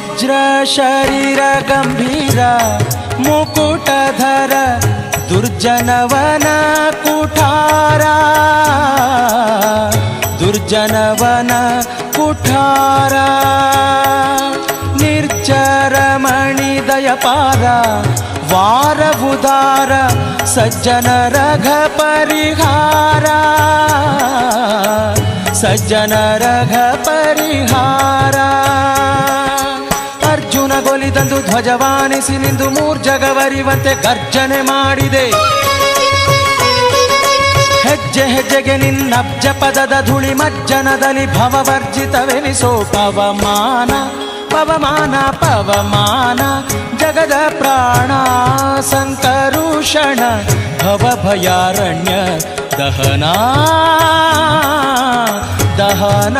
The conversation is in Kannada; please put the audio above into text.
ವಜ್ರ ಶರೀರ ಗಂಭೀರ ಮುಕುಟಧರ ದುರ್ಜನವನ ಕುಠಾರ ದುರ್ಜನವನ ಕುಠಾರ ನಿರ್ಜರ ಮಣಿದಯಪಾರ ವಾರ ಉದಾರ ಸಜ್ಜನ ರಘ ಪರಿಹಾರ ಸಜ್ಜನ ರಘ ಪರಿಹಾರ ಅರ್ಜುನ ಗೊಲಿದಂದು ಧ್ವಜವಾನಿಸಿ ನಿಂದು ಮೂರ್ಜಗವರಿವಂತೆ ಗರ್ಜನೆ ಮಾಡಿದೆ ಹೆಜ್ಜೆ ಹೆಜ್ಜೆಗೆ ನಿನ್ನಬ್ಜ ಪದದ ಧೂಳಿ ಮಜ್ಜನದಲ್ಲಿ ಭವವರ್ಜಿತವೆನಿಸೋ ಪವಮಾನ ಪವಮಾನ ಪವಮಾನ ಜಗದ ಪ್ರಾಣ ಸಂಕರುಷಣ ಭವಭಯಾರಣ್ಯ ದಹನ ದಹನ